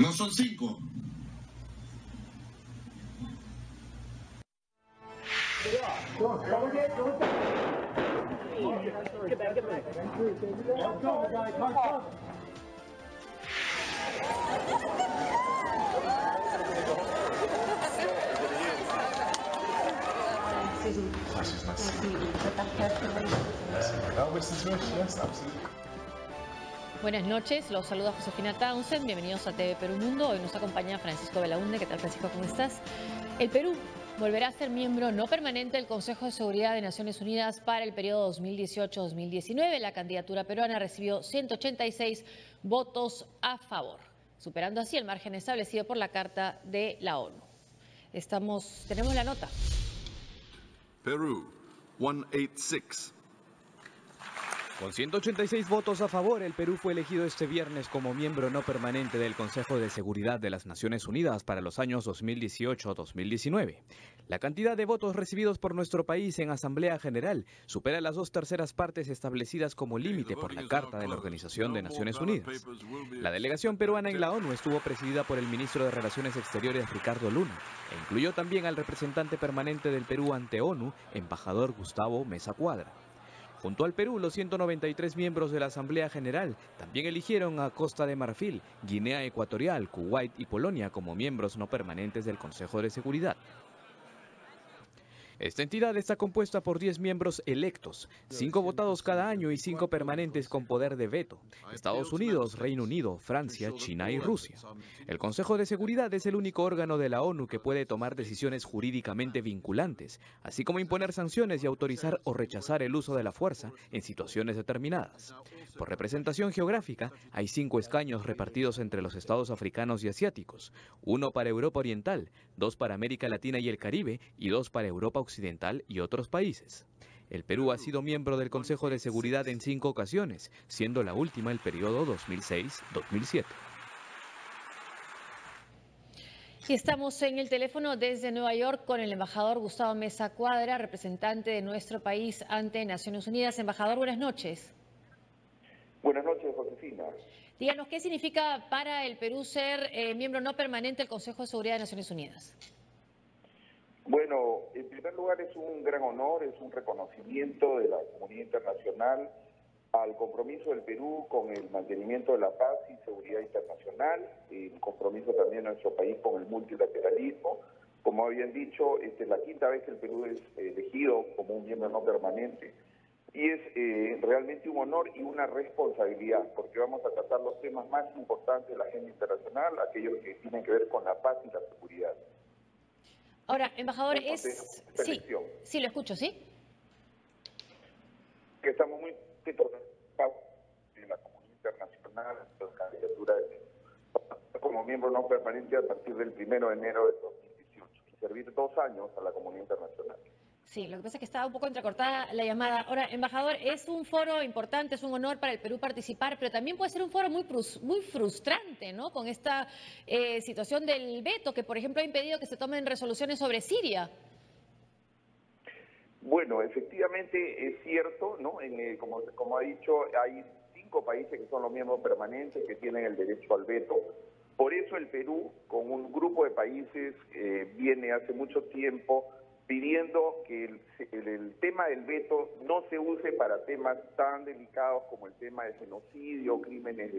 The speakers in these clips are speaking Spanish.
No son 5. Buenas noches, los saluda Josefina Townsend, bienvenidos a TV Perú Mundo. Hoy nos acompaña Francisco Belaunde. ¿Qué tal, Francisco? ¿Cómo estás? El Perú volverá a ser miembro no permanente del Consejo de Seguridad de Naciones Unidas para el periodo 2018-2019. La candidatura peruana recibió 186 votos a favor, superando así el margen establecido por la Carta de la ONU. Tenemos la nota. Perú, 186. Con 186 votos a favor, el Perú fue elegido este viernes como miembro no permanente del Consejo de Seguridad de las Naciones Unidas para los años 2018-2019. La cantidad de votos recibidos por nuestro país en Asamblea General supera las 2/3 partes establecidas como límite por la Carta de la Organización de Naciones Unidas. La delegación peruana en la ONU estuvo presidida por el ministro de Relaciones Exteriores, Ricardo Luna, e incluyó también al representante permanente del Perú ante ONU, embajador Gustavo Meza Cuadra. Junto al Perú, los 193 miembros de la Asamblea General también eligieron a Costa de Marfil, Guinea Ecuatorial, Kuwait y Polonia como miembros no permanentes del Consejo de Seguridad. Esta entidad está compuesta por 10 miembros electos, 5 votados cada año y 5 permanentes con poder de veto: Estados Unidos, Reino Unido, Francia, China y Rusia. El Consejo de Seguridad es el único órgano de la ONU que puede tomar decisiones jurídicamente vinculantes, así como imponer sanciones y autorizar o rechazar el uso de la fuerza en situaciones determinadas. Por representación geográfica, hay 5 escaños repartidos entre los estados africanos y asiáticos: 1 para Europa Oriental, 2 para América Latina y el Caribe y 2 para Europa Occidental y otros países. El Perú ha sido miembro del Consejo de Seguridad en 5 ocasiones, siendo la última el periodo 2006-2007. Y estamos en el teléfono desde Nueva York con el embajador Gustavo Meza Cuadra, representante de nuestro país ante Naciones Unidas. Embajador, buenas noches. Buenas noches, Josefina. Díganos, ¿qué significa para el Perú ser miembro no permanente del Consejo de Seguridad de Naciones Unidas? Bueno, en primer lugar es un gran honor, es un reconocimiento de la comunidad internacional al compromiso del Perú con el mantenimiento de la paz y seguridad internacional, el compromiso también de nuestro país con el multilateralismo. Como habían dicho, esta es la 5ª vez que el Perú es elegido como un miembro no permanente. Y es realmente un honor y una responsabilidad, porque vamos a tratar los temas más importantes de la agenda internacional, aquellos que tienen que ver con la paz y la seguridad. Ahora, embajador, Sí, lo escucho, ¿sí? Que estamos muy en la comunidad internacional, la candidatura como miembro no permanente a partir del 1 de enero de 2018 y servir 2 años a la comunidad internacional. Sí, lo que pasa es que estaba un poco entrecortada la llamada. Ahora, embajador, es un foro importante, es un honor para el Perú participar, pero también puede ser un foro muy frustrante, ¿no? Con esta situación del veto, que por ejemplo ha impedido que se tomen resoluciones sobre Siria. Bueno, efectivamente es cierto, ¿no? Como ha dicho, hay 5 países que son los miembros permanentes que tienen el derecho al veto. Por eso el Perú, con un grupo de países, viene hace mucho tiempo pidiendo que el tema del veto no se use para temas tan delicados como el tema de genocidio, crímenes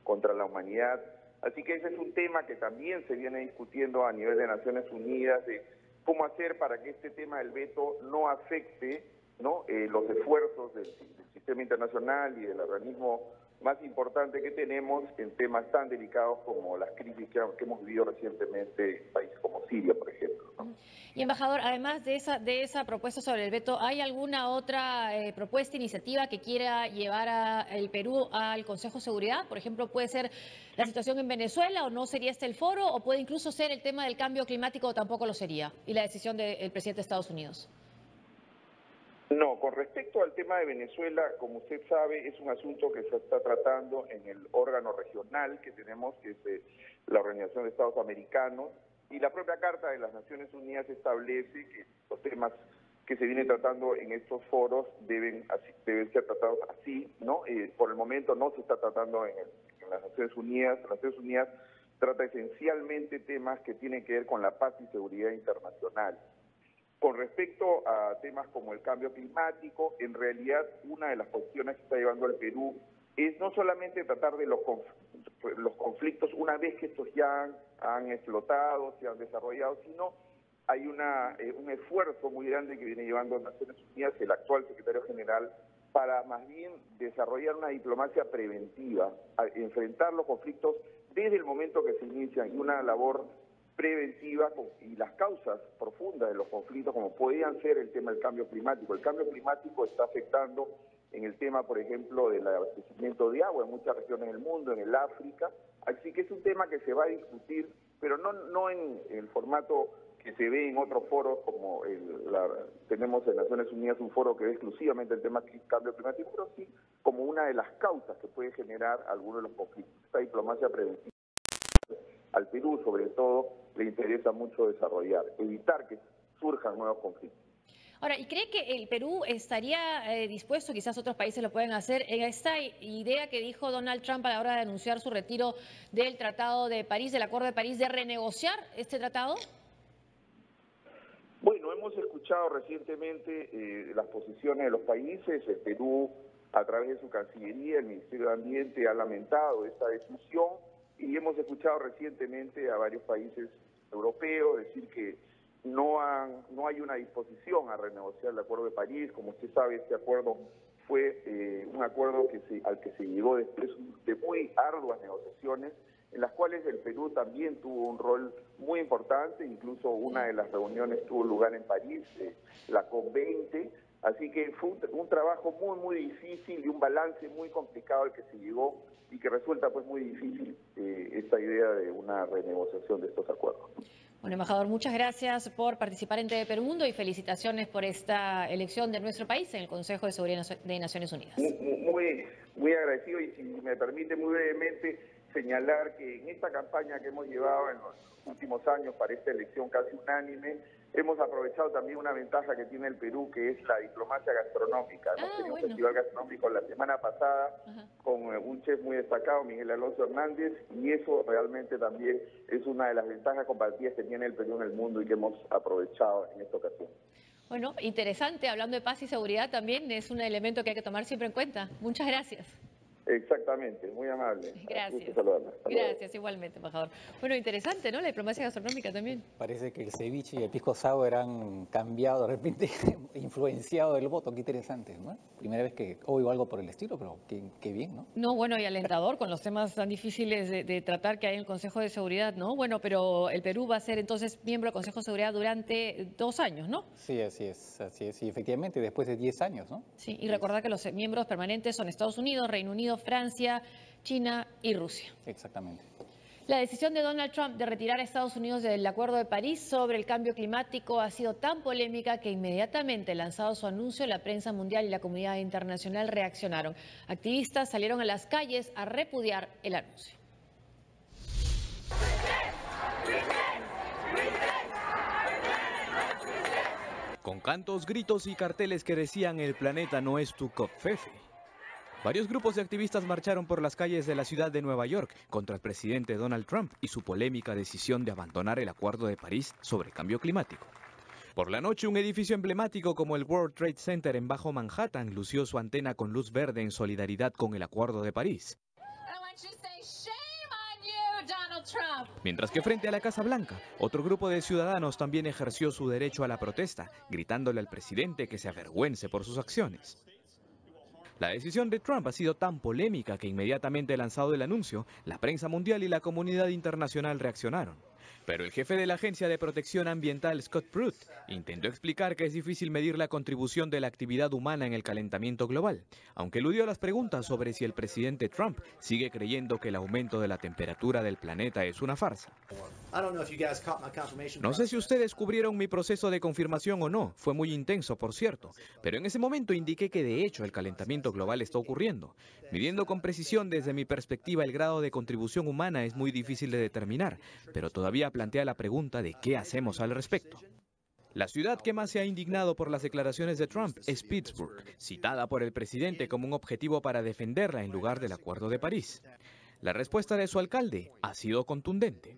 contra la humanidad. Así que ese es un tema que también se viene discutiendo a nivel de Naciones Unidas, de cómo hacer para que este tema del veto no afecte, ¿no?, los esfuerzos del sistema internacional y del organismo más importante que tenemos en temas tan delicados como las crisis que hemos vivido recientemente en países como Siria, por ejemplo, ¿no? Y, embajador, además de esa propuesta sobre el veto, ¿hay alguna otra propuesta, iniciativa que quiera llevar el Perú al Consejo de Seguridad? Por ejemplo, ¿puede ser la situación en Venezuela o no sería este el foro? ¿O puede incluso ser el tema del cambio climático o tampoco lo sería? Y la decisión del presidente de Estados Unidos. No, con respecto al tema de Venezuela, como usted sabe, es un asunto que se está tratando en el órgano regional que tenemos, que es la Organización de Estados Americanos, y la propia Carta de las Naciones Unidas establece que los temas que se vienen tratando en estos foros deben ser tratados así, ¿no? Por el momento no se está tratando en las Naciones Unidas. Las Naciones Unidas trata esencialmente temas que tienen que ver con la paz y seguridad internacional. Con respecto a temas como el cambio climático, en realidad una de las cuestiones que está llevando el Perú es no solamente tratar de los conflictos una vez que estos ya han explotado, se han desarrollado, sino hay un esfuerzo muy grande que viene llevando Naciones Unidas, el actual secretario general, para más bien desarrollar una diplomacia preventiva, a enfrentar los conflictos desde el momento que se inician y una labor preventiva y las causas profundas de los conflictos, como podían ser el tema del cambio climático. El cambio climático está afectando en el tema, por ejemplo, del abastecimiento de agua en muchas regiones del mundo, en el África, así que es un tema que se va a discutir, pero no en el formato que se ve en otros foros, como tenemos en Naciones Unidas un foro que ve exclusivamente el tema del cambio climático, pero sí como una de las causas que puede generar algunos de los conflictos. Esta diplomacia preventiva al Perú, sobre todo, le interesa mucho desarrollar, evitar que surjan nuevos conflictos. Ahora, ¿y cree que el Perú estaría dispuesto, quizás otros países lo pueden hacer, en esta idea que dijo Donald Trump a la hora de anunciar su retiro del Tratado de París, del Acuerdo de París, de renegociar este tratado? Bueno, hemos escuchado recientemente las posiciones de los países. El Perú, a través de su Cancillería, el Ministerio de Ambiente, ha lamentado esta decisión y hemos escuchado recientemente a varios países europeos decir que no hay una disposición a renegociar el Acuerdo de París. Como usted sabe, este acuerdo fue un acuerdo al que se llegó después de muy arduas negociaciones, en las cuales el Perú también tuvo un rol muy importante, incluso una de las reuniones tuvo lugar en París, la COP20, así que fue un trabajo muy difícil y un balance muy complicado al que se llegó y que resulta pues muy difícil esta idea de una renegociación de estos acuerdos. Bueno, embajador, muchas gracias por participar en TV Perú Mundo y felicitaciones por esta elección de nuestro país en el Consejo de Seguridad de Naciones Unidas. Muy agradecido y si me permite muy brevemente señalar que en esta campaña que hemos llevado en los últimos años para esta elección casi unánime, hemos aprovechado también una ventaja que tiene el Perú, que es la diplomacia gastronómica. Hemos tenido un festival gastronómico la semana pasada con un chef muy destacado, Miguel Alonso Hernández, y eso realmente también es una de las ventajas compartidas que tiene el Perú en el mundo y que hemos aprovechado en esta ocasión. Bueno, interesante, hablando de paz y seguridad también es un elemento que hay que tomar siempre en cuenta. Muchas gracias. Exactamente, muy amable. Gracias. Gracias, igualmente, embajador. Bueno, interesante, ¿no? La diplomacia gastronómica también. Parece que el ceviche y el pisco sour han cambiado, de repente, influenciado el voto. Qué interesante, ¿no? Primera vez que oigo algo por el estilo, pero qué bien, ¿no? No, bueno, y alentador con los temas tan difíciles de tratar que hay en el Consejo de Seguridad, ¿no? Bueno, pero el Perú va a ser entonces miembro del Consejo de Seguridad durante 2 años, ¿no? Sí, así es. Y efectivamente, después de 10 años, ¿no? Sí, y recordar que los miembros permanentes son Estados Unidos, Reino Unido, Francia, China y Rusia. Exactamente. La decisión de Donald Trump de retirar a Estados Unidos del Acuerdo de París sobre el cambio climático ha sido tan polémica que inmediatamente lanzado su anuncio, la prensa mundial y la comunidad internacional reaccionaron. Activistas salieron a las calles a repudiar el anuncio. Con cantos, gritos y carteles que decían "El planeta no es tu copfefe". Varios grupos de activistas marcharon por las calles de la ciudad de Nueva York contra el presidente Donald Trump y su polémica decisión de abandonar el Acuerdo de París sobre el cambio climático. Por la noche, un edificio emblemático como el World Trade Center en Bajo Manhattan lució su antena con luz verde en solidaridad con el Acuerdo de París. Mientras que frente a la Casa Blanca, otro grupo de ciudadanos también ejerció su derecho a la protesta, gritándole al presidente que se avergüence por sus acciones. La decisión de Trump ha sido tan polémica que inmediatamente lanzado el anuncio, la prensa mundial y la comunidad internacional reaccionaron. Pero el jefe de la Agencia de Protección Ambiental, Scott Pruitt, intentó explicar que es difícil medir la contribución de la actividad humana en el calentamiento global, aunque eludió las preguntas sobre si el presidente Trump sigue creyendo que el aumento de la temperatura del planeta es una farsa. No sé si ustedes cubrieron mi proceso de confirmación o no, fue muy intenso, por cierto, pero en ese momento indiqué que de hecho el calentamiento global está ocurriendo. Midiendo con precisión desde mi perspectiva el grado de contribución humana es muy difícil de determinar, pero todavía plantea la pregunta de qué hacemos al respecto. La ciudad que más se ha indignado por las declaraciones de Trump es Pittsburgh, citada por el presidente como un objetivo para defenderla en lugar del Acuerdo de París. La respuesta de su alcalde ha sido contundente.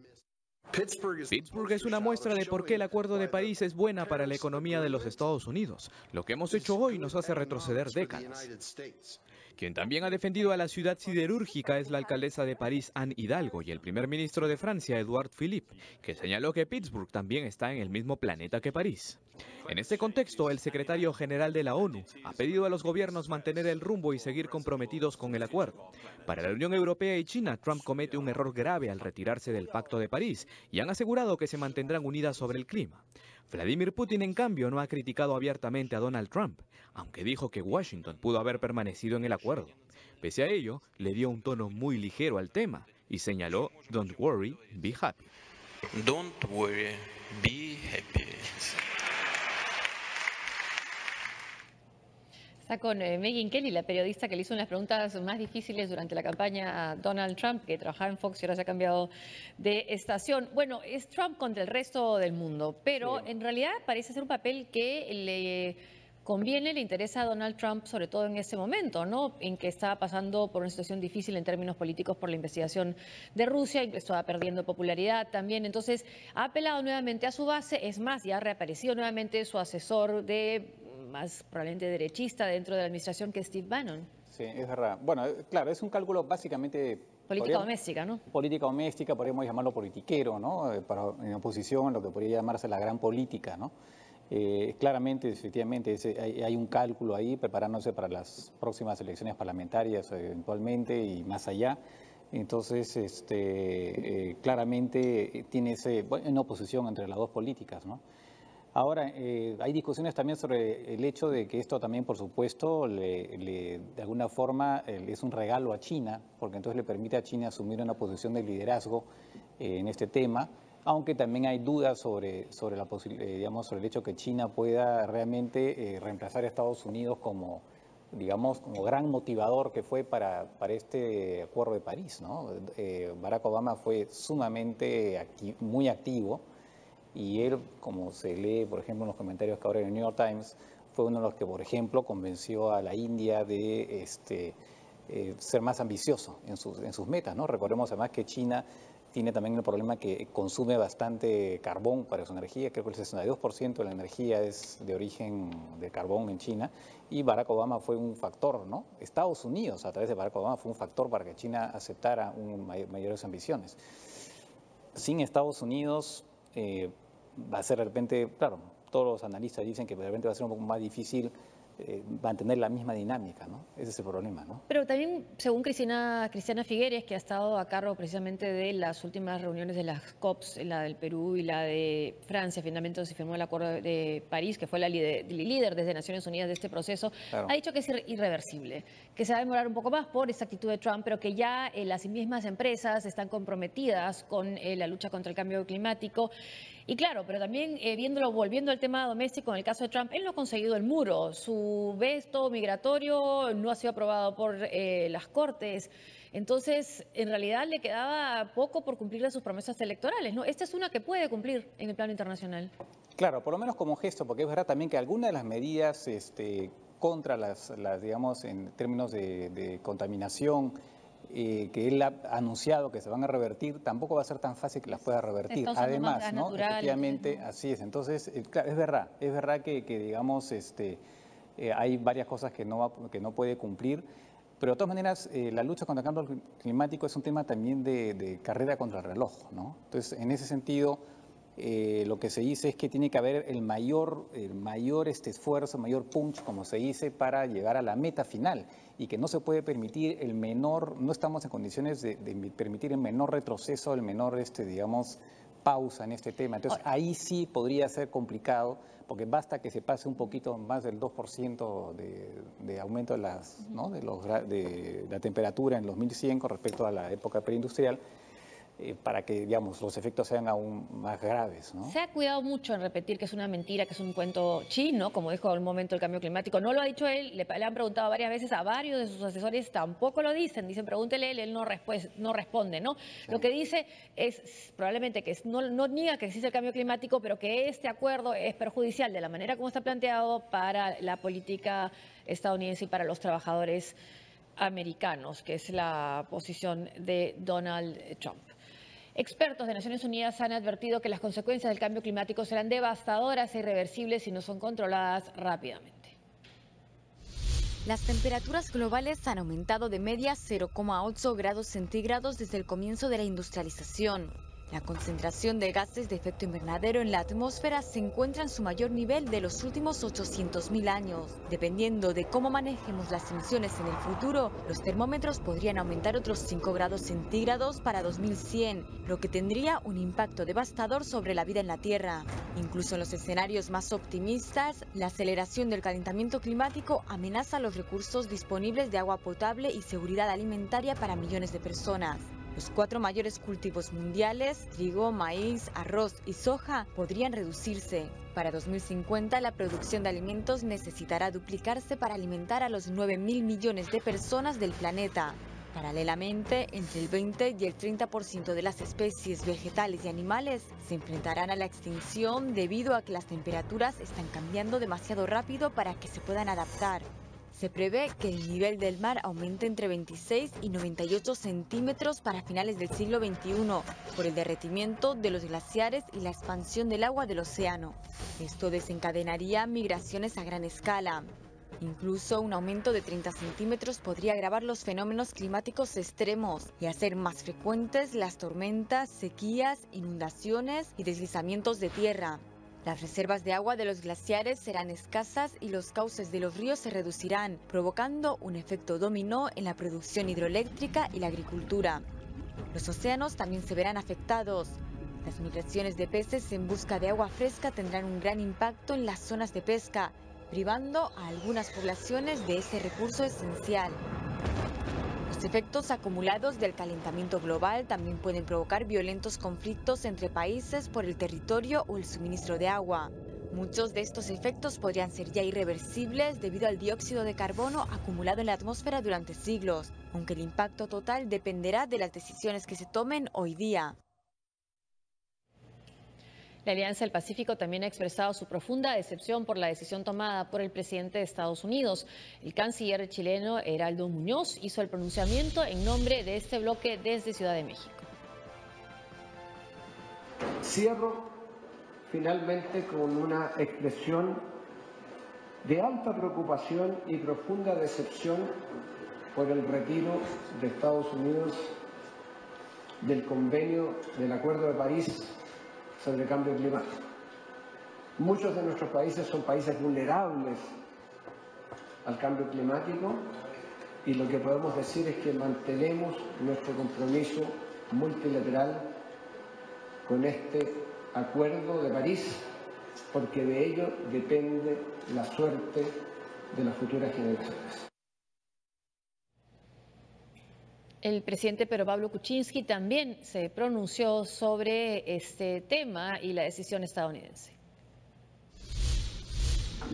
Pittsburgh es una muestra de por qué el Acuerdo de París es buena para la economía de los Estados Unidos. Lo que hemos hecho hoy nos hace retroceder décadas. Quien también ha defendido a la ciudad siderúrgica es la alcaldesa de París, Anne Hidalgo, y el primer ministro de Francia, Edouard Philippe, que señaló que Pittsburgh también está en el mismo planeta que París. En este contexto, el secretario general de la ONU ha pedido a los gobiernos mantener el rumbo y seguir comprometidos con el acuerdo. Para la Unión Europea y China, Trump comete un error grave al retirarse del Pacto de París y han asegurado que se mantendrán unidas sobre el clima. Vladimir Putin, en cambio, no ha criticado abiertamente a Donald Trump, aunque dijo que Washington pudo haber permanecido en el acuerdo. Pese a ello, le dio un tono muy ligero al tema y señaló, "Don't worry, be happy". Don't worry, be happy. Está con Megyn Kelly, la periodista que le hizo unas preguntas más difíciles durante la campaña a Donald Trump, que trabajaba en Fox y ahora se ha cambiado de estación. Bueno, es Trump contra el resto del mundo, pero en realidad parece ser un papel que le conviene, le interesa a Donald Trump, sobre todo en este momento, ¿no? En que está pasando por una situación difícil en términos políticos por la investigación de Rusia, estaba perdiendo popularidad también. Entonces, ha apelado nuevamente a su base, es más, ya ha reaparecido nuevamente su asesor de más probablemente derechista dentro de la administración, que es Steve Bannon. Sí, es verdad. Bueno, claro, es un cálculo básicamente... Política doméstica, ¿no? Política doméstica, podríamos llamarlo politiquero, ¿no? En oposición, lo que podría llamarse la gran política, ¿no? Claramente, efectivamente, hay un cálculo ahí preparándose para las próximas elecciones parlamentarias eventualmente y más allá. Entonces, claramente tiene una oposición entre las dos políticas, ¿no? Ahora, hay discusiones también sobre el hecho de que esto también, por supuesto, de alguna forma es un regalo a China, porque entonces le permite a China asumir una posición de liderazgo en este tema, aunque también hay dudas sobre el hecho que China pueda realmente reemplazar a Estados Unidos como gran motivador que fue para este Acuerdo de París, ¿no? Barack Obama fue sumamente muy activo. Y él, como se lee, por ejemplo, en los comentarios que ahora en el New York Times, fue uno de los que, por ejemplo, convenció a la India de ser más ambicioso en sus metas, ¿no? Recordemos además que China tiene también el problema que consume bastante carbón para su energía. Creo que el 62% de la energía es de origen de carbón en China. Y Barack Obama fue un factor, ¿no? Estados Unidos, a través de Barack Obama, fue un factor para que China aceptara mayores ambiciones. Sin Estados Unidos... va a ser de repente, claro, todos los analistas dicen que de repente va a ser un poco más difícil mantener la misma dinámica, ¿no? Ese es el problema, ¿no? Pero también, según Cristiana Figueres, que ha estado a cargo precisamente de las últimas reuniones de las COPs, la del Perú y la de Francia, finalmente se firmó el Acuerdo de París, que fue la líder desde Naciones Unidas de este proceso, claro, ha dicho que es irreversible, que se va a demorar un poco más por esa actitud de Trump, pero que ya las mismas empresas están comprometidas con la lucha contra el cambio climático. Y claro, pero también volviendo al tema doméstico, en el caso de Trump, él no ha conseguido el muro. Su veto migratorio no ha sido aprobado por las Cortes. Entonces, en realidad le quedaba poco por cumplir sus promesas electorales, ¿no? Esta es una que puede cumplir en el plano internacional. Claro, por lo menos como gesto, porque es verdad también que algunas de las medidas contra digamos, en términos de contaminación, que él ha anunciado que se van a revertir, tampoco va a ser tan fácil que las pueda revertir. Además, ¿no? Efectivamente, así es. Entonces, claro, es verdad que digamos, hay varias cosas que no puede cumplir, pero de todas maneras, la lucha contra el cambio climático es un tema también de carrera contra el reloj, ¿no? Entonces, en ese sentido, lo que se dice es que tiene que haber el mayor esfuerzo, mayor punch, como se dice, para llegar a la meta final, y que no se puede permitir no estamos en condiciones de permitir el menor retroceso, el menor, digamos, pausa en este tema. Entonces, ahí sí podría ser complicado, porque basta que se pase un poquito más del 2% de aumento de la temperatura en los 2100 con respecto a la época preindustrial, para que, digamos, los efectos sean aún más graves, ¿no? Se ha cuidado mucho en repetir que es una mentira, que es un cuento chino, como dijo en un momento el cambio climático. No lo ha dicho él, le han preguntado varias veces a varios de sus asesores, tampoco lo dicen. Dicen, pregúntele él no responde, ¿no? Sí. Lo que dice es probablemente que no niega que existe el cambio climático, pero que este acuerdo es perjudicial de la manera como está planteado para la política estadounidense y para los trabajadores americanos, que es la posición de Donald Trump. Expertos de Naciones Unidas han advertido que las consecuencias del cambio climático serán devastadoras e irreversibles si no son controladas rápidamente. Las temperaturas globales han aumentado de media 0,8 grados centígrados desde el comienzo de la industrialización. La concentración de gases de efecto invernadero en la atmósfera se encuentra en su mayor nivel de los últimos 800.000 años. Dependiendo de cómo manejemos las emisiones en el futuro, los termómetros podrían aumentar otros 5 grados centígrados para 2100, lo que tendría un impacto devastador sobre la vida en la Tierra. Incluso en los escenarios más optimistas, la aceleración del calentamiento climático amenaza los recursos disponibles de agua potable y seguridad alimentaria para millones de personas. Los 4 mayores cultivos mundiales, trigo, maíz, arroz y soja, podrían reducirse. Para 2050, la producción de alimentos necesitará duplicarse para alimentar a los 9.000 millones de personas del planeta. Paralelamente, entre el 20 y el 30% de las especies vegetales y animales se enfrentarán a la extinción debido a que las temperaturas están cambiando demasiado rápido para que se puedan adaptar. Se prevé que el nivel del mar aumente entre 26 y 98 centímetros para finales del siglo XXI por el derretimiento de los glaciares y la expansión del agua del océano. Esto desencadenaría migraciones a gran escala. Incluso un aumento de 30 centímetros podría agravar los fenómenos climáticos extremos y hacer más frecuentes las tormentas, sequías, inundaciones y deslizamientos de tierra. Las reservas de agua de los glaciares serán escasas y los cauces de los ríos se reducirán, provocando un efecto dominó en la producción hidroeléctrica y la agricultura. Los océanos también se verán afectados. Las migraciones de peces en busca de agua fresca tendrán un gran impacto en las zonas de pesca, privando a algunas poblaciones de ese recurso esencial. Los efectos acumulados del calentamiento global también pueden provocar violentos conflictos entre países por el territorio o el suministro de agua. Muchos de estos efectos podrían ser ya irreversibles debido al dióxido de carbono acumulado en la atmósfera durante siglos, aunque el impacto total dependerá de las decisiones que se tomen hoy día. La Alianza del Pacífico también ha expresado su profunda decepción por la decisión tomada por el presidente de Estados Unidos. El canciller chileno Heraldo Muñoz hizo el pronunciamiento en nombre de este bloque desde Ciudad de México. Cierro finalmente con una expresión de alta preocupación y profunda decepción por el retiro de Estados Unidos del convenio del Acuerdo de París sobre cambio climático. Muchos de nuestros países son países vulnerables al cambio climático y lo que podemos decir es que mantenemos nuestro compromiso multilateral con este Acuerdo de París, porque de ello depende la suerte de las futuras generaciones. El presidente Pedro Pablo Kuczynski también se pronunció sobre este tema y la decisión estadounidense.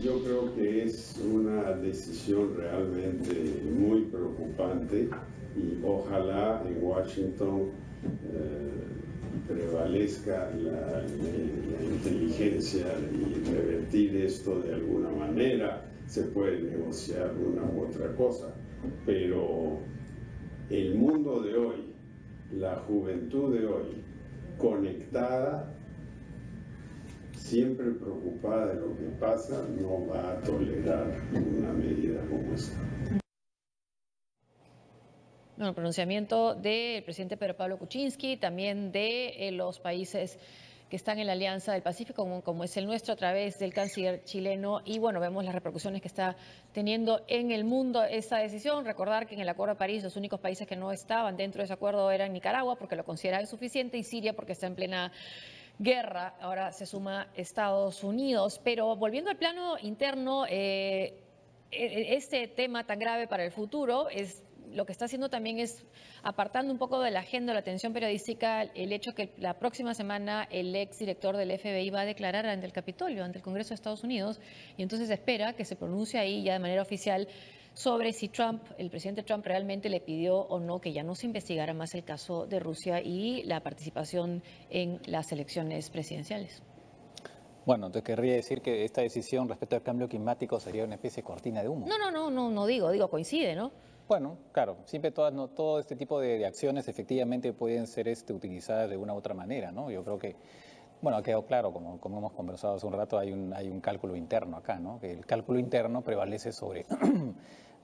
Yo creo que es una decisión realmente muy preocupante y ojalá en Washington prevalezca la inteligencia y revertir esto de alguna manera. Se puede negociar una u otra cosa, pero el mundo de hoy, la juventud de hoy, conectada, siempre preocupada de lo que pasa, no va a tolerar una medida como esta. Bueno, el pronunciamiento del presidente Pedro Pablo Kuczynski, también de los países que están en la Alianza del Pacífico, como es el nuestro, a través del canciller chileno. Y bueno, vemos las repercusiones que está teniendo en el mundo esta decisión. Recordar que en el Acuerdo de París los únicos países que no estaban dentro de ese acuerdo eran Nicaragua, porque lo consideraba insuficiente, y Siria, porque está en plena guerra. Ahora se suma Estados Unidos. Pero volviendo al plano interno, este tema tan grave para el futuro es... Lo que está haciendo también es apartando un poco de la agenda, de la atención periodística, el hecho que la próxima semana el exdirector del FBI va a declarar ante el Capitolio, ante el Congreso de Estados Unidos, y entonces espera que se pronuncie ahí ya de manera oficial sobre si el presidente Trump realmente le pidió o no que ya no se investigara más el caso de Rusia y la participación en las elecciones presidenciales. Bueno, te querría decir que esta decisión respecto al cambio climático sería una especie de cortina de humo. No digo, coincide, ¿no? Bueno, claro, siempre todo este tipo de acciones efectivamente pueden ser utilizadas de una u otra manera, ¿no? Yo creo que, bueno, ha quedado claro, como hemos conversado hace un rato, hay un cálculo interno acá, ¿no? Que el cálculo interno prevalece sobre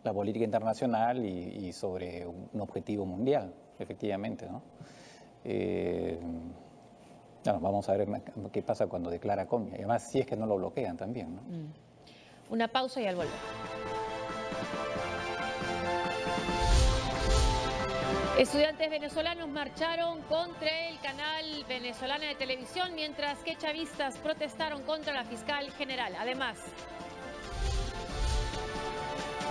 la política internacional y sobre un objetivo mundial, efectivamente, ¿no? Bueno, vamos a ver qué pasa cuando declara Comey. Además, si es que no lo bloquean también, ¿no? Una pausa y al volver. Estudiantes venezolanos marcharon contra el canal venezolana de televisión, mientras que chavistas protestaron contra la fiscal general. Además,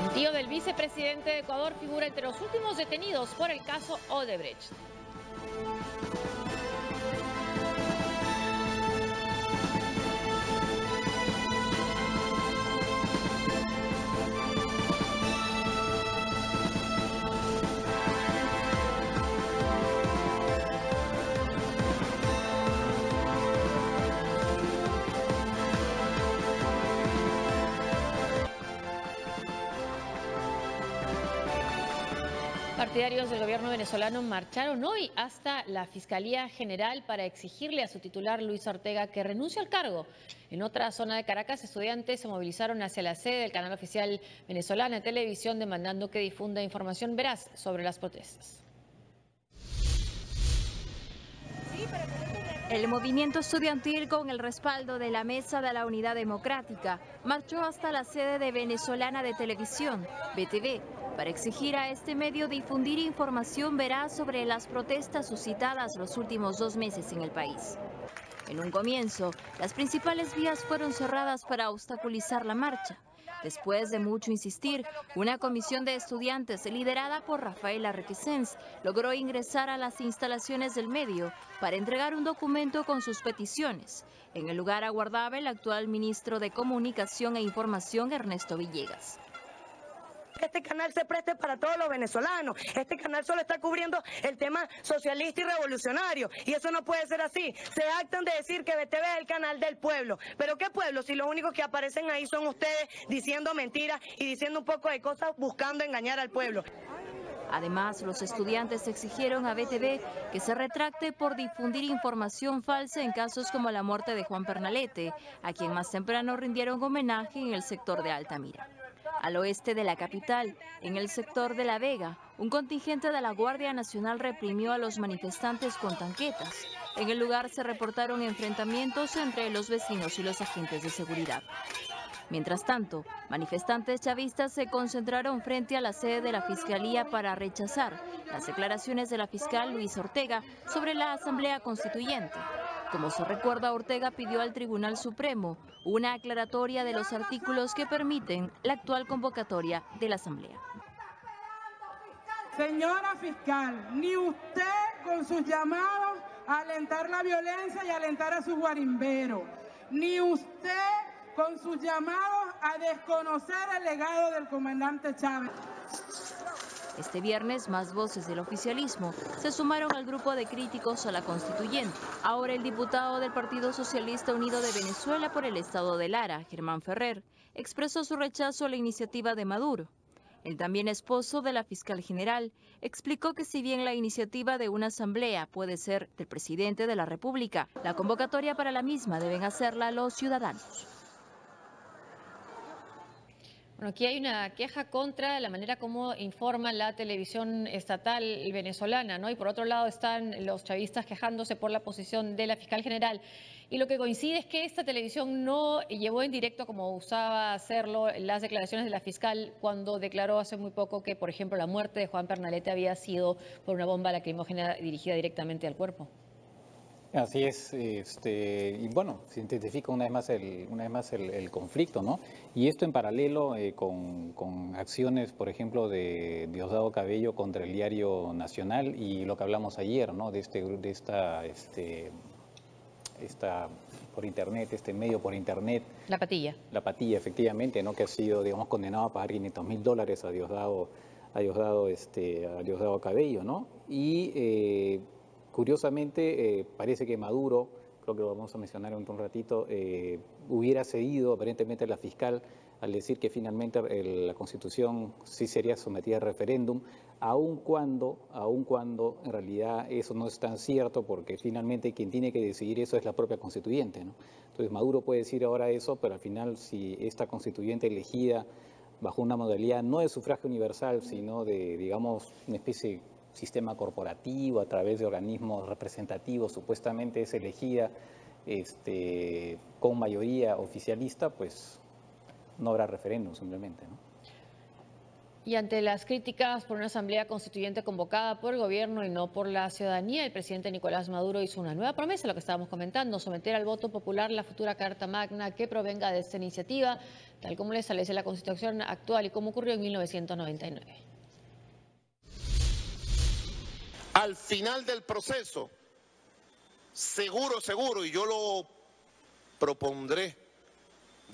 un tío del vicepresidente de Ecuador figura entre los últimos detenidos por el caso Odebrecht. Partidarios del gobierno venezolano marcharon hoy hasta la Fiscalía General para exigirle a su titular, Luis Ortega, que renuncie al cargo. En otra zona de Caracas, estudiantes se movilizaron hacia la sede del canal oficial venezolana de televisión demandando que difunda información veraz sobre las protestas. El movimiento estudiantil, con el respaldo de la Mesa de la Unidad Democrática, marchó hasta la sede de Venezolana de Televisión, BTV, para exigir a este medio difundir información veraz sobre las protestas suscitadas los últimos 2 meses en el país. En un comienzo, las principales vías fueron cerradas para obstaculizar la marcha. Después de mucho insistir, una comisión de estudiantes liderada por Rafaela Requesens logró ingresar a las instalaciones del medio para entregar un documento con sus peticiones. En el lugar aguardaba el actual ministro de Comunicación e Información, Ernesto Villegas. Este canal se preste para todos los venezolanos. Este canal solo está cubriendo el tema socialista y revolucionario. Y eso no puede ser así. Se jactan de decir que BTV es el canal del pueblo. ¿Pero qué pueblo? Si los únicos que aparecen ahí son ustedes diciendo mentiras y diciendo un poco de cosas buscando engañar al pueblo. Además, los estudiantes exigieron a BTV que se retracte por difundir información falsa en casos como la muerte de Juan Pernalete, a quien más temprano rindieron homenaje en el sector de Altamira. Al oeste de la capital, en el sector de La Vega, un contingente de la Guardia Nacional reprimió a los manifestantes con tanquetas. En el lugar se reportaron enfrentamientos entre los vecinos y los agentes de seguridad. Mientras tanto, manifestantes chavistas se concentraron frente a la sede de la Fiscalía para rechazar las declaraciones de la fiscal Luis Ortega sobre la Asamblea Constituyente. Como se recuerda, Ortega pidió al Tribunal Supremo una aclaratoria de los artículos que permiten la actual convocatoria de la Asamblea. Señora fiscal, ni usted con sus llamados a alentar la violencia y alentar a sus guarimberos, ni usted con sus llamados a desconocer el legado del comandante Chávez. Este viernes, más voces del oficialismo se sumaron al grupo de críticos a la constituyente. Ahora el diputado del Partido Socialista Unido de Venezuela por el estado de Lara, Germán Ferrer, expresó su rechazo a la iniciativa de Maduro. El también esposo de la fiscal general explicó que si bien la iniciativa de una asamblea puede ser del presidente de la República, la convocatoria para la misma deben hacerla los ciudadanos. Bueno, aquí hay una queja contra la manera como informa la televisión estatal venezolana, ¿no? Y por otro lado están los chavistas quejándose por la posición de la fiscal general. Y lo que coincide es que esta televisión no llevó en directo, como usaba hacerlo, las declaraciones de la fiscal cuando declaró hace muy poco que, por ejemplo, la muerte de Juan Pernalete había sido por una bomba lacrimógena dirigida directamente al cuerpo. Así es, y bueno, se intensifica una vez más el conflicto, ¿no? Y esto en paralelo con acciones, por ejemplo, de Diosdado Cabello contra el Diario Nacional y lo que hablamos ayer, ¿no? De esta por internet, este medio por internet. La Patilla. La Patilla, efectivamente, ¿no? Que ha sido, digamos, condenado a pagar $500,000 a Diosdado Cabello, ¿no? Y curiosamente, parece que Maduro, creo que lo vamos a mencionar en un ratito, hubiera cedido aparentemente a la fiscal al decir que finalmente la Constitución sí sería sometida a referéndum, aun cuando en realidad eso no es tan cierto, porque finalmente quien tiene que decidir eso es la propia constituyente, ¿no? Entonces Maduro puede decir ahora eso, pero al final si esta constituyente elegida bajo una modalidad no de sufragio universal, sino de, digamos, una especie de sistema corporativo a través de organismos representativos, supuestamente es elegida con mayoría oficialista, pues no habrá referéndum simplemente, ¿no? Y ante las críticas por una asamblea constituyente convocada por el gobierno y no por la ciudadanía, el presidente Nicolás Maduro hizo una nueva promesa, lo que estábamos comentando, someter al voto popular la futura Carta Magna que provenga de esta iniciativa, tal como le establece la Constitución actual y como ocurrió en 1999. Al final del proceso, seguro, y yo lo propondré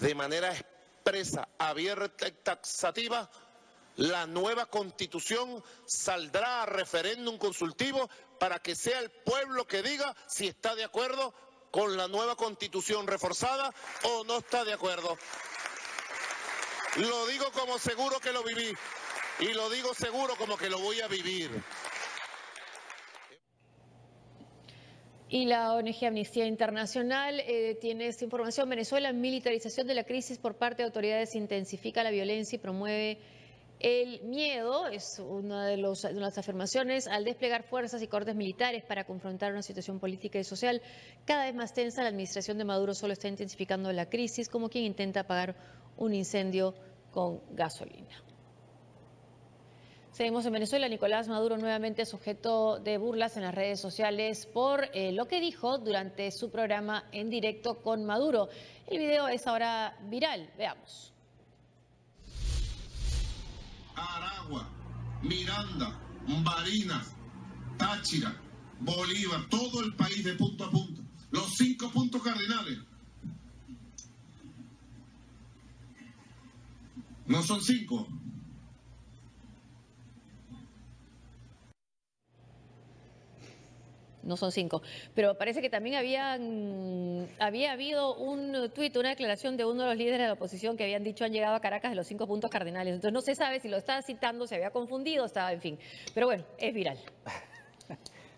de manera expresa, abierta y taxativa, la nueva Constitución saldrá a referéndum consultivo para que sea el pueblo que diga si está de acuerdo con la nueva Constitución reforzada o no está de acuerdo. Lo digo como seguro que lo viví y lo digo seguro como que lo voy a vivir. Y la ONG Amnistía Internacional tiene esta información. Venezuela, militarización de la crisis por parte de autoridades, intensifica la violencia y promueve el miedo. Es una de las afirmaciones al desplegar fuerzas y cortes militares para confrontar una situación política y social cada vez más tensa. La administración de Maduro solo está intensificando la crisis como quien intenta apagar un incendio con gasolina. Seguimos en Venezuela. Nicolás Maduro nuevamente sujeto de burlas en las redes sociales por lo que dijo durante su programa en directo con Maduro. El video es ahora viral. Veamos. Aragua, Miranda, Barinas, Táchira, Bolívar, todo el país de punto a punto. Los 5 puntos cardinales. No son 5. No son 5, pero parece que también había habido un tuit, una declaración de uno de los líderes de la oposición que habían dicho han llegado a Caracas de los 5 puntos cardinales. Entonces no se sabe si lo estaba citando, se había confundido, estaba, en fin. Pero bueno, es viral.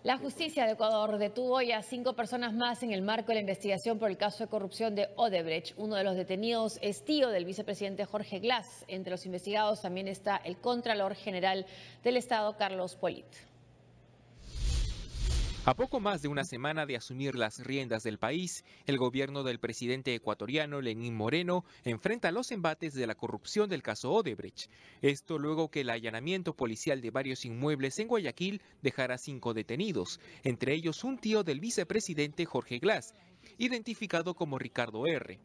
La justicia de Ecuador detuvo ya a 5 personas más en el marco de la investigación por el caso de corrupción de Odebrecht. Uno de los detenidos es tío del vicepresidente Jorge Glass. Entre los investigados también está el Contralor General del Estado, Carlos Polit. A poco más de una semana de asumir las riendas del país, el gobierno del presidente ecuatoriano Lenín Moreno enfrenta los embates de la corrupción del caso Odebrecht. Esto luego que el allanamiento policial de varios inmuebles en Guayaquil dejara 5 detenidos, entre ellos un tío del vicepresidente Jorge Glass, identificado como Ricardo R.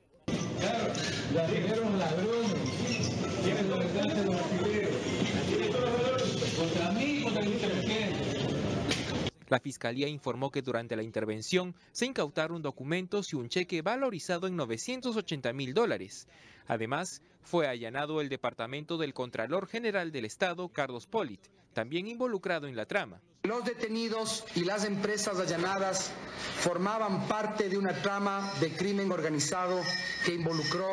Claro, ya dijeron ladrones, ¿quiénes son los alquileres? Contra mí, contra el vicepresidente. La Fiscalía informó que durante la intervención se incautaron documentos y un cheque valorizado en $980.000. Además, fue allanado el departamento del Contralor General del Estado, Carlos Polit, también involucrado en la trama. Los detenidos y las empresas allanadas formaban parte de una trama de crimen organizado que involucró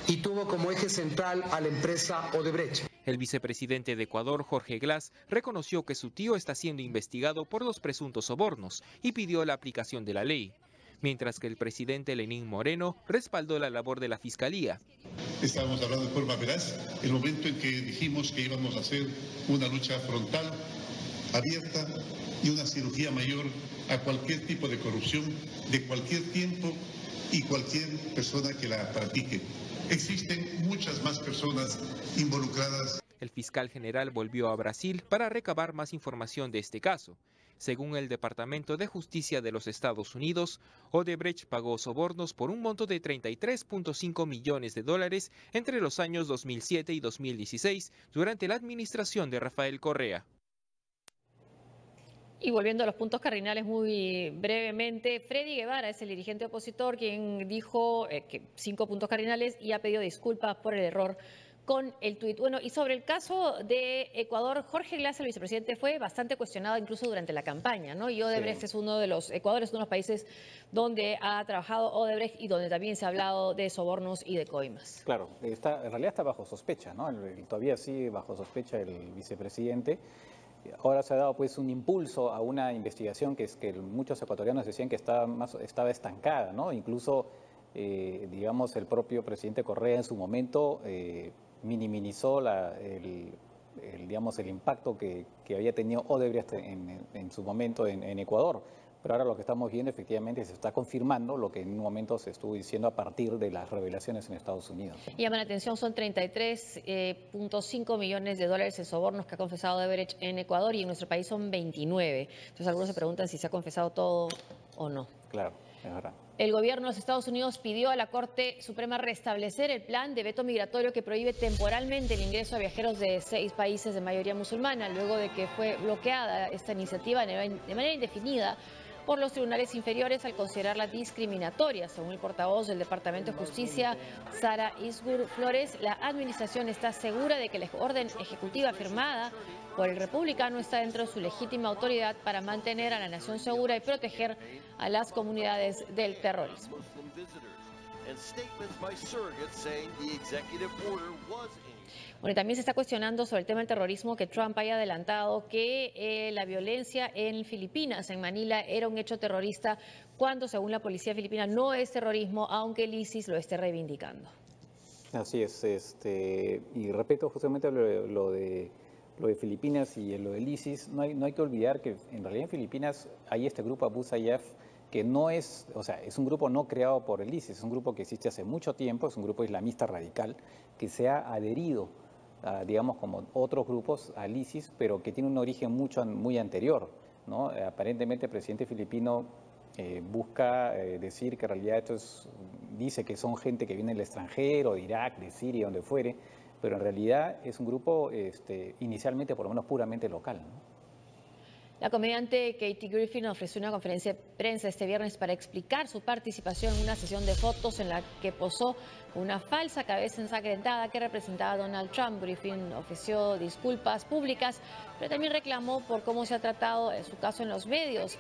y tuvo como eje central a la empresa Odebrecht. El vicepresidente de Ecuador, Jorge Glass, reconoció que su tío está siendo investigado por los presuntos sobornos y pidió la aplicación de la ley, mientras que el presidente Lenín Moreno respaldó la labor de la Fiscalía. Estábamos hablando de forma veraz, el momento en que dijimos que íbamos a hacer una lucha frontal, abierta y una cirugía mayor a cualquier tipo de corrupción, de cualquier tiempo y cualquier persona que la practique. Existen muchas más personas involucradas. El fiscal general volvió a Brasil para recabar más información de este caso. Según el Departamento de Justicia de los Estados Unidos, Odebrecht pagó sobornos por un monto de $33.5 millones entre los años 2007 y 2016 durante la administración de Rafael Correa. Y volviendo a los puntos cardinales muy brevemente, Freddy Guevara es el dirigente opositor quien dijo que 5 puntos cardinales y ha pedido disculpas por el error con el tuit. Bueno, y sobre el caso de Ecuador, Jorge Glass, el vicepresidente, fue bastante cuestionado incluso durante la campaña, ¿no? Y Odebrecht es uno de los, Ecuador es uno de los países donde ha trabajado Odebrecht y donde también se ha hablado de sobornos y de coimas. Claro, en realidad está bajo sospecha, ¿no? Todavía sigue bajo sospecha el vicepresidente. Ahora se ha dado pues un impulso a una investigación que muchos ecuatorianos decían que estaba estancada, ¿no? Incluso, digamos, el propio presidente Correa en su momento minimizó digamos, el impacto que había tenido Odebrecht en su momento en Ecuador. Pero ahora lo que estamos viendo efectivamente se está confirmando lo que en un momento se estuvo diciendo a partir de las revelaciones en Estados Unidos. Llama la atención, son 33.5 millones de dólares en sobornos que ha confesado Odebrecht en Ecuador y en nuestro país son 29. Entonces algunos se preguntan si se ha confesado todo o no. Claro, es verdad. El gobierno de los Estados Unidos pidió a la Corte Suprema restablecer el plan de veto migratorio que prohíbe temporalmente el ingreso a viajeros de 6 países de mayoría musulmana, luego de que fue bloqueada esta iniciativa de manera indefinida por los tribunales inferiores al considerarla discriminatoria. Según el portavoz del Departamento de Justicia, Sara Isgur Flores, la administración está segura de que la orden ejecutiva firmada por el republicano está dentro de su legítima autoridad para mantener a la nación segura y proteger a las comunidades del terrorismo. Bueno, también se está cuestionando sobre el tema del terrorismo que Trump haya adelantado que la violencia en Filipinas, en Manila, era un hecho terrorista, cuando según la policía filipina no es terrorismo, aunque el ISIS lo esté reivindicando. Así es, y respecto justamente a lo de Filipinas y lo del ISIS, no hay que olvidar que en realidad en Filipinas hay este grupo Abu Sayyaf, que no es, o sea, es un grupo no creado por el ISIS, es un grupo que existe hace mucho tiempo, es un grupo islamista radical que se ha adherido, digamos, como otros grupos al ISIS, pero que tiene un origen muy anterior, ¿no? Aparentemente el presidente filipino busca decir que en realidad dice que son gente que viene del extranjero, de Irak, de Siria, donde fuere, pero en realidad es un grupo inicialmente, por lo menos, puramente local, ¿no? La comediante Katie Griffin ofreció una conferencia de prensa este viernes para explicar su participación en una sesión de fotos en la que posó una falsa cabeza ensangrentada que representaba a Donald Trump. Griffin ofreció disculpas públicas, pero también reclamó por cómo se ha tratado su caso en los medios.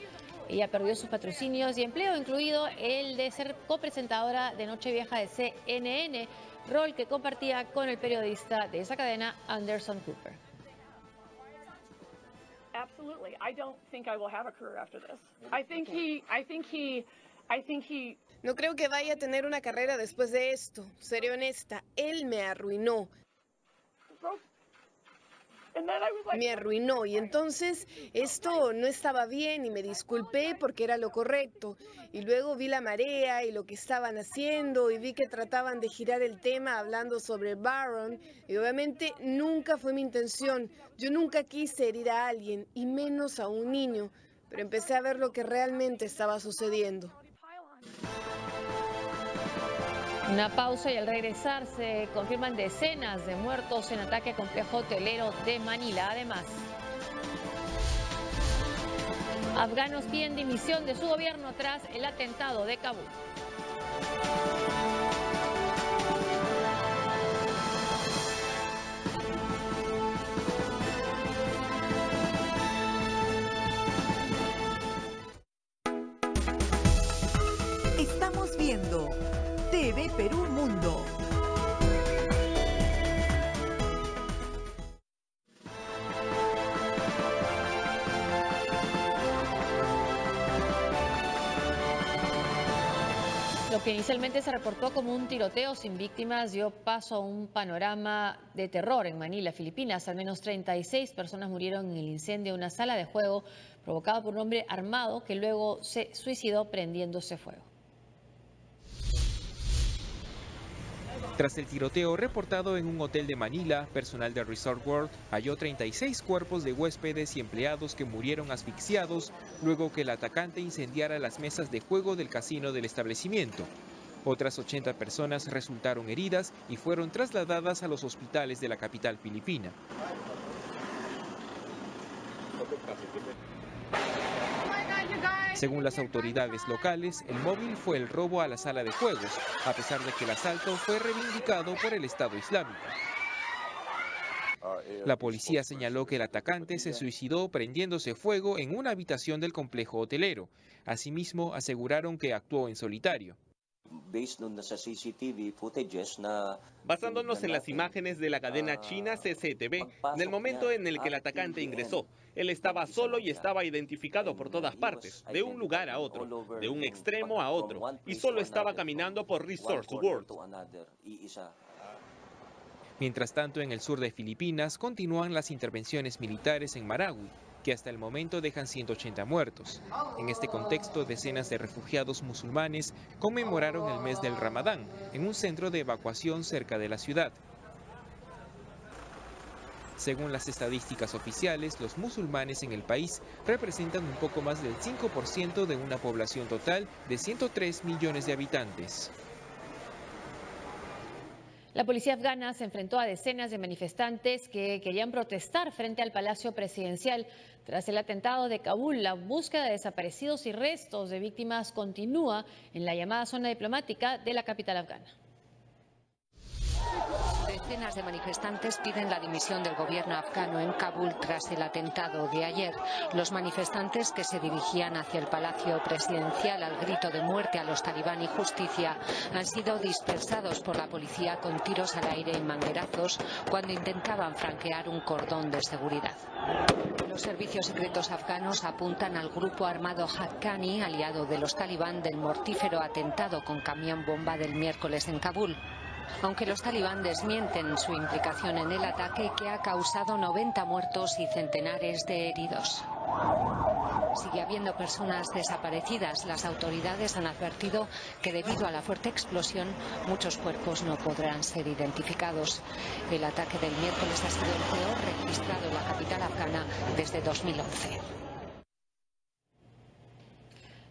Ella perdió sus patrocinios y empleo, incluido el de ser copresentadora de Nochevieja de CNN, rol que compartía con el periodista de esa cadena, Anderson Cooper. Absolutely. I don't think I will have a career after this. I think he. No creo que vaya a tener una carrera después de esto. Seré honesta, él me arruinó. Me arruinó y entonces esto no estaba bien y me disculpé porque era lo correcto. Y luego vi la marea y lo que estaban haciendo y vi que trataban de girar el tema hablando sobre Barron y obviamente nunca fue mi intención. Yo nunca quise herir a alguien y menos a un niño, pero empecé a ver lo que realmente estaba sucediendo. Una pausa y al regresar se confirman decenas de muertos en ataque a complejo hotelero de Manila. Además, afganos piden dimisión de su gobierno tras el atentado de Kabul. Estamos viendo TV Perú Mundo. Lo que inicialmente se reportó como un tiroteo sin víctimas dio paso a un panorama de terror en Manila, Filipinas. Al menos 36 personas murieron en el incendio de una sala de juego provocado por un hombre armado que luego se suicidó prendiéndose fuego. Tras el tiroteo reportado en un hotel de Manila, personal de Resort World halló 36 cuerpos de huéspedes y empleados que murieron asfixiados luego que el atacante incendiara las mesas de juego del casino del establecimiento. Otras 80 personas resultaron heridas y fueron trasladadas a los hospitales de la capital filipina. Según las autoridades locales, el móvil fue el robo a la sala de juegos, a pesar de que el asalto fue reivindicado por el Estado Islámico. La policía señaló que el atacante se suicidó prendiéndose fuego en una habitación del complejo hotelero. Asimismo, aseguraron que actuó en solitario. Basándonos en las imágenes de la cadena china CCTV, en el momento en el que el atacante ingresó, él estaba solo y estaba identificado por todas partes, de un lugar a otro, de un extremo a otro, y solo estaba caminando por Resource World. Mientras tanto, en el sur de Filipinas continúan las intervenciones militares en Marawi, que hasta el momento dejan 180 muertos. En este contexto, decenas de refugiados musulmanes conmemoraron el mes del Ramadán en un centro de evacuación cerca de la ciudad. Según las estadísticas oficiales, los musulmanes en el país representan un poco más del 5% de una población total de 103 millones de habitantes. La policía afgana se enfrentó a decenas de manifestantes que querían protestar frente al Palacio Presidencial. Tras el atentado de Kabul, la búsqueda de desaparecidos y restos de víctimas continúa en la llamada zona diplomática de la capital afgana. Decenas de manifestantes piden la dimisión del gobierno afgano en Kabul tras el atentado de ayer. Los manifestantes, que se dirigían hacia el Palacio Presidencial al grito de muerte a los talibán y justicia, han sido dispersados por la policía con tiros al aire y manguerazos cuando intentaban franquear un cordón de seguridad. Los servicios secretos afganos apuntan al grupo armado Haqqani, aliado de los talibán, del mortífero atentado con camión bomba del miércoles en Kabul. Aunque los talibán desmienten su implicación en el ataque, que ha causado 90 muertos y centenares de heridos. Sigue habiendo personas desaparecidas. Las autoridades han advertido que debido a la fuerte explosión, muchos cuerpos no podrán ser identificados. El ataque del miércoles ha sido el peor registrado en la capital afgana desde 2011.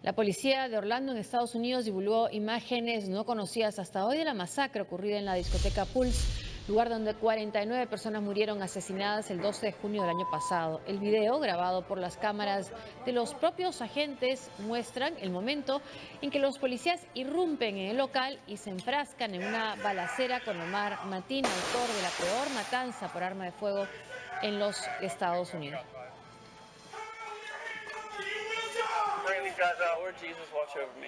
La policía de Orlando, en Estados Unidos, divulgó imágenes no conocidas hasta hoy de la masacre ocurrida en la discoteca Pulse, lugar donde 49 personas murieron asesinadas el 12 de junio del año pasado. El video, grabado por las cámaras de los propios agentes, muestran el momento en que los policías irrumpen en el local y se enfrascan en una balacera con Omar Mateen, autor de la peor matanza por arma de fuego en los Estados Unidos. Guys, Lord Jesus, watch over me.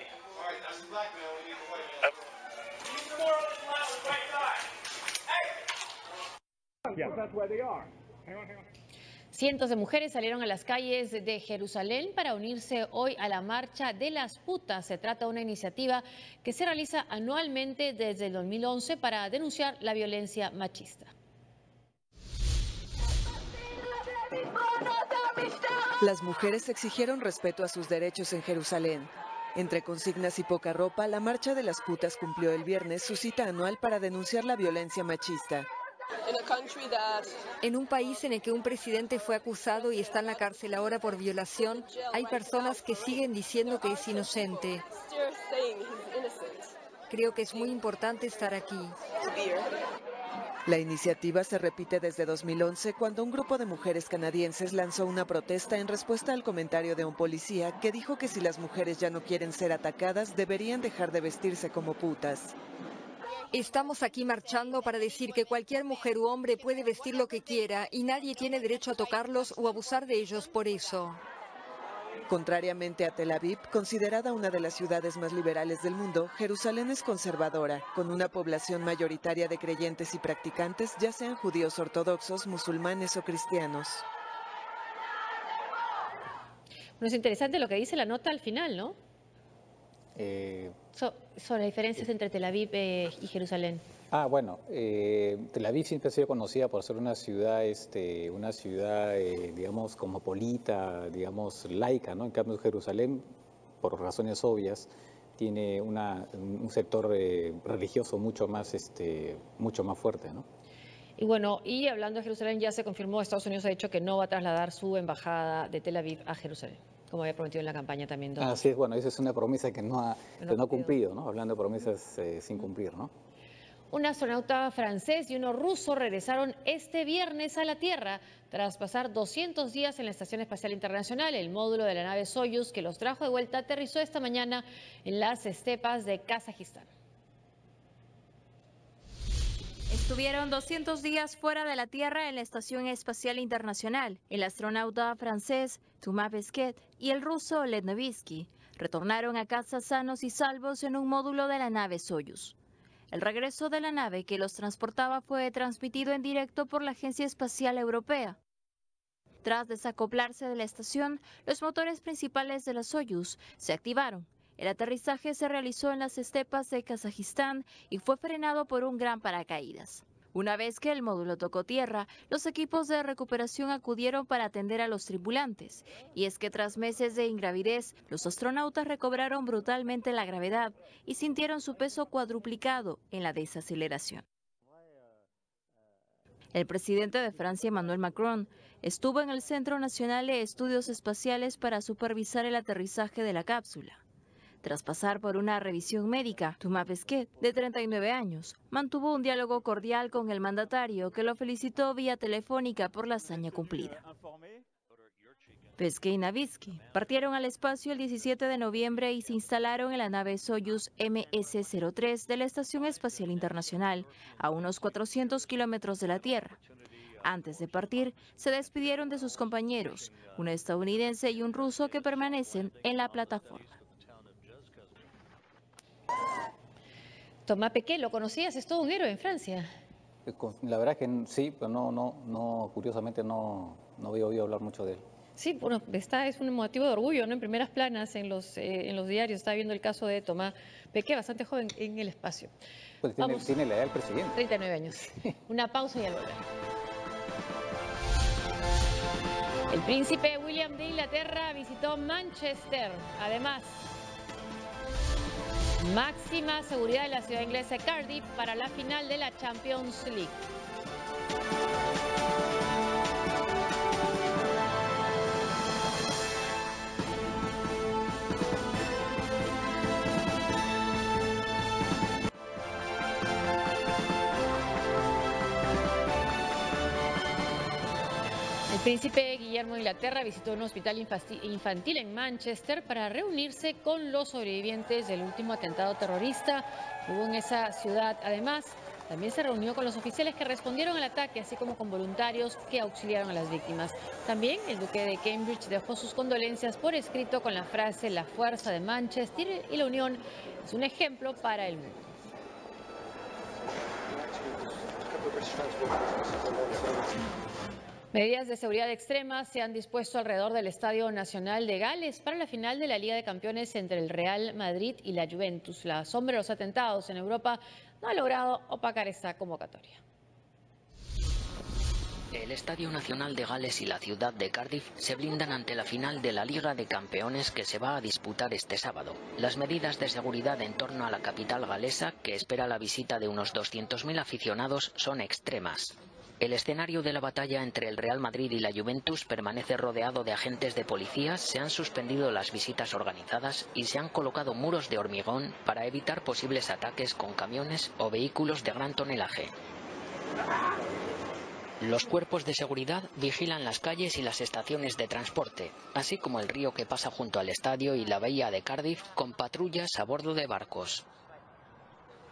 Cientos de mujeres salieron a las calles de Jerusalén para unirse hoy a la Marcha de las Putas. Se trata de una iniciativa que se realiza anualmente desde el 2011 para denunciar la violencia machista. Las mujeres exigieron respeto a sus derechos en Jerusalén. Entre consignas y poca ropa, la Marcha de las Putas cumplió el viernes su cita anual para denunciar la violencia machista. En un país en el que un presidente fue acusado y está en la cárcel ahora por violación, hay personas que siguen diciendo que es inocente. Creo que es muy importante estar aquí. La iniciativa se repite desde 2011, cuando un grupo de mujeres canadienses lanzó una protesta en respuesta al comentario de un policía que dijo que si las mujeres ya no quieren ser atacadas, deberían dejar de vestirse como putas. Estamos aquí marchando para decir que cualquier mujer u hombre puede vestir lo que quiera y nadie tiene derecho a tocarlos o abusar de ellos por eso. Contrariamente a Tel Aviv, considerada una de las ciudades más liberales del mundo, Jerusalén es conservadora, con una población mayoritaria de creyentes y practicantes, ya sean judíos ortodoxos, musulmanes o cristianos. Bueno, es interesante lo que dice la nota al final, ¿no? Sobre las diferencias entre Tel Aviv y Jerusalén. Bueno, Tel Aviv siempre ha sido conocida por ser una ciudad, digamos, cosmopolita, digamos, laica, ¿no? En cambio, Jerusalén, por razones obvias, tiene un sector religioso mucho más fuerte, ¿no? Y bueno, y hablando de Jerusalén, ya se confirmó, Estados Unidos ha dicho que no va a trasladar su embajada de Tel Aviv a Jerusalén, como había prometido en la campaña también. Así es, bueno, esa es una promesa que no ha cumplido, ¿no? Hablando de promesas sin cumplir, ¿no? Un astronauta francés y uno ruso regresaron este viernes a la Tierra tras pasar 200 días en la Estación Espacial Internacional. El módulo de la nave Soyuz que los trajo de vuelta aterrizó esta mañana en las estepas de Kazajistán. Estuvieron 200 días fuera de la Tierra en la Estación Espacial Internacional. El astronauta francés Thomas Pesquet y el ruso Lev Novitsky retornaron a casa sanos y salvos en un módulo de la nave Soyuz. El regreso de la nave que los transportaba fue transmitido en directo por la Agencia Espacial Europea. Tras desacoplarse de la estación, los motores principales de la Soyuz se activaron. El aterrizaje se realizó en las estepas de Kazajistán y fue frenado por un gran paracaídas. Una vez que el módulo tocó tierra, los equipos de recuperación acudieron para atender a los tripulantes. Y es que tras meses de ingravidez, los astronautas recobraron brutalmente la gravedad y sintieron su peso cuadruplicado en la desaceleración. El presidente de Francia, Emmanuel Macron, estuvo en el Centro Nacional de Estudios Espaciales para supervisar el aterrizaje de la cápsula. Tras pasar por una revisión médica, Thomas Pesquet, de 39 años, mantuvo un diálogo cordial con el mandatario que lo felicitó vía telefónica por la hazaña cumplida. Pesquet y Novitsky partieron al espacio el 17 de noviembre y se instalaron en la nave Soyuz MS-03 de la Estación Espacial Internacional, a unos 400 kilómetros de la Tierra. Antes de partir, se despidieron de sus compañeros, un estadounidense y un ruso que permanecen en la plataforma. Thomas Pesquet, ¿lo conocías? Es todo un héroe en Francia. La verdad es que sí, pero curiosamente no había oído hablar mucho de él. Sí, bueno, es un motivo de orgullo, ¿no? En primeras planas en los diarios está viendo el caso de Thomas Pesquet, bastante joven en el espacio. Pues tiene la edad del presidente. 39 años. Una pausa y al volver. El príncipe William de Inglaterra visitó Manchester. Además, máxima seguridad en la ciudad inglesa de Cardiff para la final de la Champions League. El príncipe Guillermo de Inglaterra visitó un hospital infantil en Manchester para reunirse con los sobrevivientes del último atentado terrorista que hubo en esa ciudad. Además, también se reunió con los oficiales que respondieron al ataque, así como con voluntarios que auxiliaron a las víctimas. También el duque de Cambridge dejó sus condolencias por escrito con la frase «La fuerza de Manchester y la unión es un ejemplo para el mundo». Medidas de seguridad extremas se han dispuesto alrededor del Estadio Nacional de Gales para la final de la Liga de Campeones entre el Real Madrid y la Juventus. La sombra de los atentados en Europa no ha logrado opacar esta convocatoria. El Estadio Nacional de Gales y la ciudad de Cardiff se blindan ante la final de la Liga de Campeones que se va a disputar este sábado. Las medidas de seguridad en torno a la capital galesa, que espera la visita de unos 200.000 aficionados, son extremas. El escenario de la batalla entre el Real Madrid y la Juventus permanece rodeado de agentes de policía, se han suspendido las visitas organizadas y se han colocado muros de hormigón para evitar posibles ataques con camiones o vehículos de gran tonelaje. Los cuerpos de seguridad vigilan las calles y las estaciones de transporte, así como el río que pasa junto al estadio y la bahía de Cardiff con patrullas a bordo de barcos.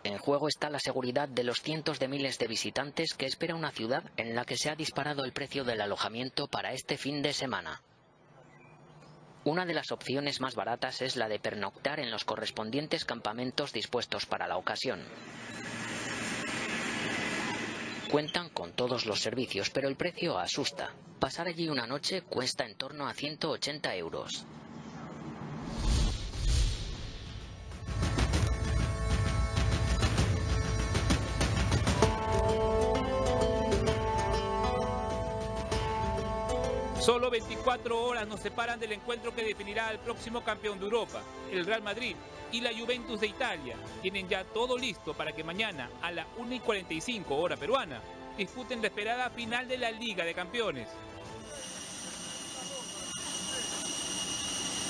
En juego está la seguridad de los cientos de miles de visitantes que espera una ciudad en la que se ha disparado el precio del alojamiento para este fin de semana. Una de las opciones más baratas es la de pernoctar en los correspondientes campamentos dispuestos para la ocasión. Cuentan con todos los servicios, pero el precio asusta. Pasar allí una noche cuesta en torno a 180 euros. Solo 24 horas nos separan del encuentro que definirá al próximo campeón de Europa, el Real Madrid, y la Juventus de Italia. Tienen ya todo listo para que mañana, a la 1:45 hora peruana, disputen la esperada final de la Liga de Campeones.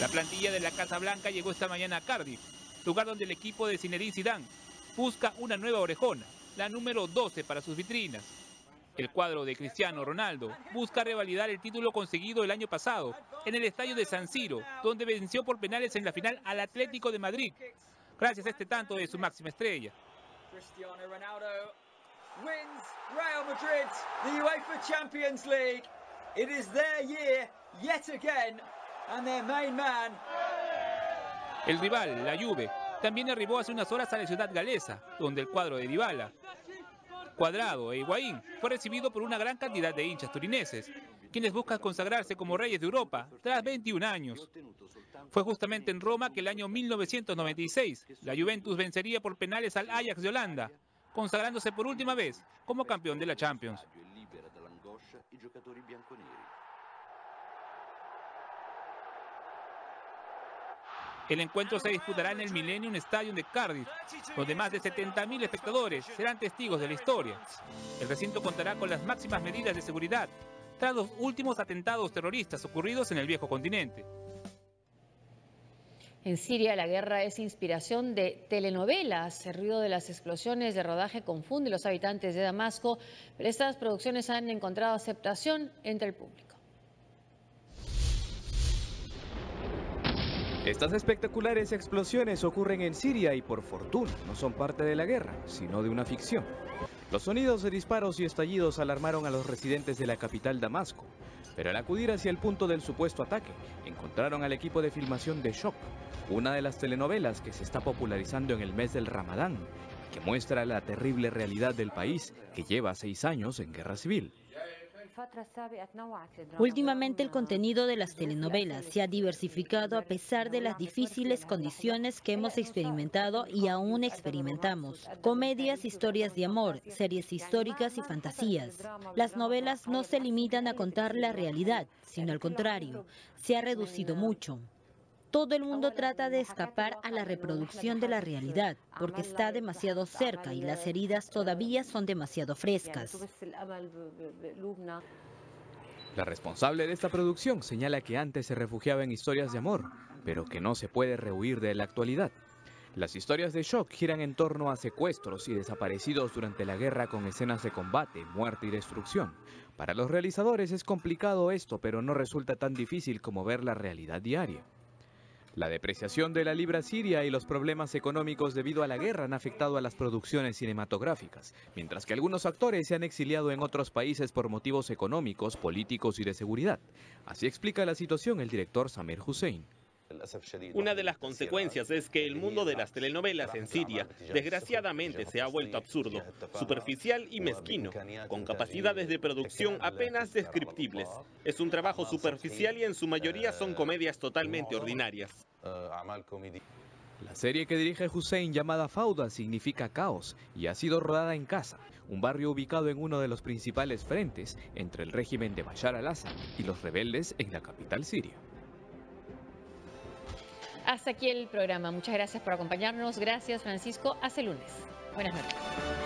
La plantilla de la Casa Blanca llegó esta mañana a Cardiff, lugar donde el equipo de Zinedine Zidane busca una nueva orejona, la número 12 para sus vitrinas. El cuadro de Cristiano Ronaldo busca revalidar el título conseguido el año pasado en el estadio de San Siro, donde venció por penales en la final al Atlético de Madrid, gracias a este tanto de su máxima estrella. wins Real Madrid the UEFA Champions League. It is their year yet again, and their main man. El rival, la Juve, también arribó hace unas horas a la ciudad galesa, donde el cuadro de Dybala, Cuadrado e Higuaín fue recibido por una gran cantidad de hinchas turineses, quienes buscan consagrarse como reyes de Europa tras 21 años. Fue justamente en Roma que el año 1996 la Juventus vencería por penales al Ajax de Holanda, consagrándose por última vez como campeón de la Champions. El encuentro se disputará en el Millennium Stadium de Cardiff, donde más de 70.000 espectadores serán testigos de la historia. El recinto contará con las máximas medidas de seguridad, tras los últimos atentados terroristas ocurridos en el viejo continente. En Siria, la guerra es inspiración de telenovelas. El ruido de las explosiones de rodaje confunde a los habitantes de Damasco, pero estas producciones han encontrado aceptación entre el público. Estas espectaculares explosiones ocurren en Siria y, por fortuna, no son parte de la guerra, sino de una ficción. Los sonidos de disparos y estallidos alarmaron a los residentes de la capital Damasco, pero al acudir hacia el punto del supuesto ataque, encontraron al equipo de filmación de Shock, una de las telenovelas que se está popularizando en el mes del Ramadán, que muestra la terrible realidad del país que lleva 6 años en guerra civil. Últimamente el contenido de las telenovelas se ha diversificado a pesar de las difíciles condiciones que hemos experimentado y aún experimentamos. Comedias, historias de amor, series históricas y fantasías. Las novelas no se limitan a contar la realidad, sino al contrario, se ha reducido mucho. Todo el mundo trata de escapar a la reproducción de la realidad, porque está demasiado cerca y las heridas todavía son demasiado frescas. La responsable de esta producción señala que antes se refugiaba en historias de amor, pero que no se puede rehuir de la actualidad. Las historias de Shock giran en torno a secuestros y desaparecidos durante la guerra con escenas de combate, muerte y destrucción. Para los realizadores es complicado esto, pero no resulta tan difícil como ver la realidad diaria. La depreciación de la libra siria y los problemas económicos debido a la guerra han afectado a las producciones cinematográficas, mientras que algunos actores se han exiliado en otros países por motivos económicos, políticos y de seguridad. Así explica la situación el director Samer Hussein. Una de las consecuencias es que el mundo de las telenovelas en Siria desgraciadamente se ha vuelto absurdo, superficial y mezquino, con capacidades de producción apenas descriptibles. Es un trabajo superficial y en su mayoría son comedias totalmente ordinarias. La serie que dirige Hussein, llamada Fauda, significa caos y ha sido rodada en Gaza, un barrio ubicado en uno de los principales frentes entre el régimen de Bashar al-Assad y los rebeldes en la capital siria. Hasta aquí el programa. Muchas gracias por acompañarnos. Gracias, Francisco. Hasta el lunes. Buenas noches.